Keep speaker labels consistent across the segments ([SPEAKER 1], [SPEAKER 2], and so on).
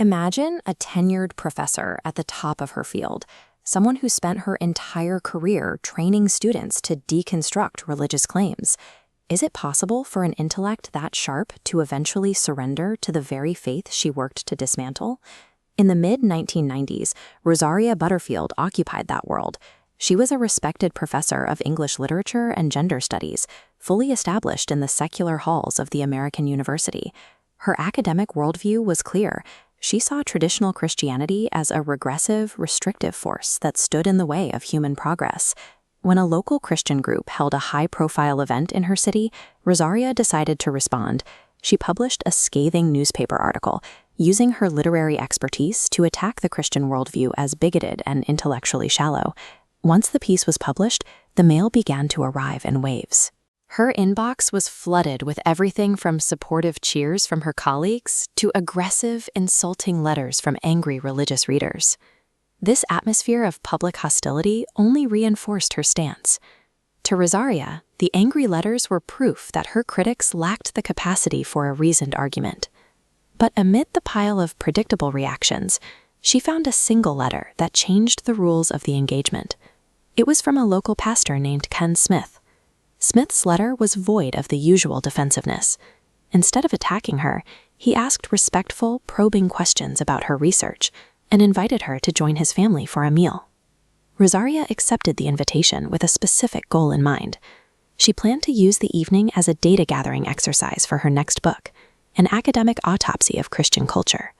[SPEAKER 1] Imagine a tenured professor at the top of her field, someone who spent her entire career training students to deconstruct religious claims. Is it possible for an intellect that sharp to eventually surrender to the very faith she worked to dismantle? In the mid-1990s, Rosaria Butterfield occupied that world. She was a respected professor of English literature and gender studies, fully established in the secular halls of the American university. Her academic worldview was clear. She saw traditional Christianity as a regressive, restrictive force that stood in the way of human progress. When a local Christian group held a high-profile event in her city, Rosaria decided to respond. She published a scathing newspaper article, using her literary expertise to attack the Christian worldview as bigoted and intellectually shallow. Once the piece was published, the mail began to arrive in waves. Her inbox was flooded with everything from supportive cheers from her colleagues to aggressive, insulting letters from angry religious readers. This atmosphere of public hostility only reinforced her stance. To Rosaria, the angry letters were proof that her critics lacked the capacity for a reasoned argument. But amid the pile of predictable reactions, she found a single letter that changed the rules of the engagement. It was from a local pastor named Ken Smith. Smith's letter was void of the usual defensiveness. Instead of attacking her, he asked respectful, probing questions about her research and invited her to join his family for a meal. Rosaria accepted the invitation with a specific goal in mind. She planned to use the evening as a data-gathering exercise for her next book, an academic autopsy of Christian culture.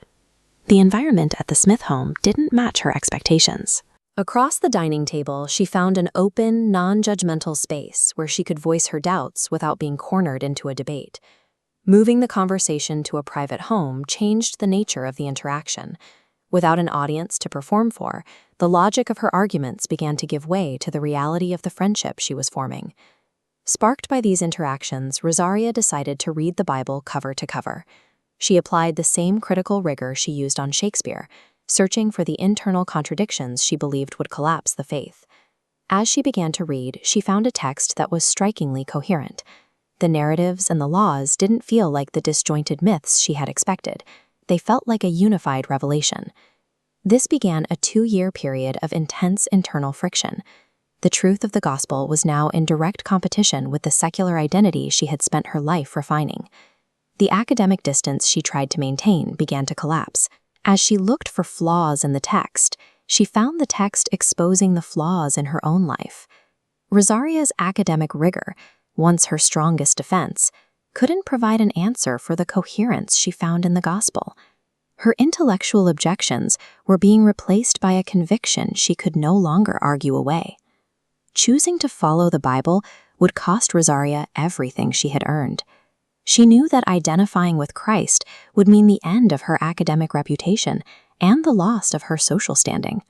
[SPEAKER 1] The environment at the Smith home didn't match her expectations. Across the dining table, she found an open, non-judgmental space where she could voice her doubts without being cornered into a debate. Moving the conversation to a private home changed the nature of the interaction. Without an audience to perform for, the logic of her arguments began to give way to the reality of the friendship she was forming. Sparked by these interactions, Rosaria decided to read the Bible cover to cover. She applied the same critical rigor she used on Shakespeare, searching for the internal contradictions she believed would collapse the faith. As she began to read, she found a text that was strikingly coherent. The narratives and the laws didn't feel like the disjointed myths she had expected. They felt like a unified revelation. This began a 2-year period of intense internal friction. The truth of the gospel was now in direct competition with the secular identity she had spent her life refining. The academic distance she tried to maintain began to collapse. As she looked for flaws in the text, she found the text exposing the flaws in her own life. Rosaria's academic rigor, once her strongest defense, couldn't provide an answer for the coherence she found in the gospel. Her intellectual objections were being replaced by a conviction she could no longer argue away. Choosing to follow the Bible would cost Rosaria everything she had earned. She knew that identifying with Christ would mean the end of her academic reputation and the loss of her social standing.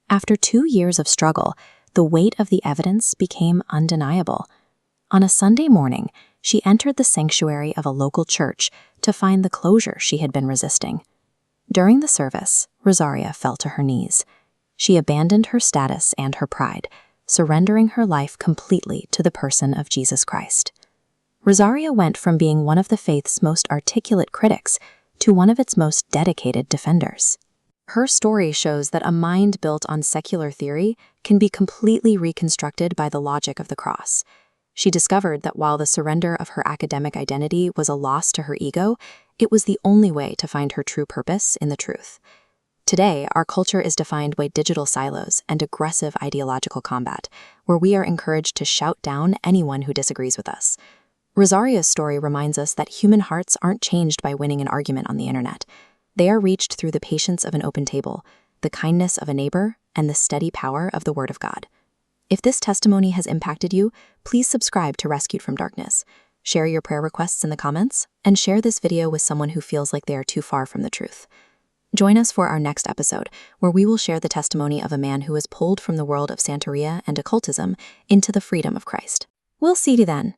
[SPEAKER 1] After 2 years of struggle, the weight of the evidence became undeniable. On a Sunday morning, she entered the sanctuary of a local church to find the closure she had been resisting. During the service, Rosaria fell to her knees. She abandoned her status and her pride, surrendering her life completely to the person of Jesus Christ. Rosaria went from being one of the faith's most articulate critics to one of its most dedicated defenders. Her story shows that a mind built on secular theory can be completely reconstructed by the logic of the cross. She discovered that while the surrender of her academic identity was a loss to her ego, it was the only way to find her true purpose in the truth. Today, our culture is defined by digital silos and aggressive ideological combat, where we are encouraged to shout down anyone who disagrees with us. Rosaria's story reminds us that human hearts aren't changed by winning an argument on the internet. They are reached through the patience of an open table, the kindness of a neighbor, and the steady power of the Word of God. If this testimony has impacted you, please subscribe to Rescued from Darkness. Share your prayer requests in the comments, and share this video with someone who feels like they are too far from the truth. Join us for our next episode, where we will share the testimony of a man who was pulled from the world of Santeria and occultism into the freedom of Christ. We'll see you then.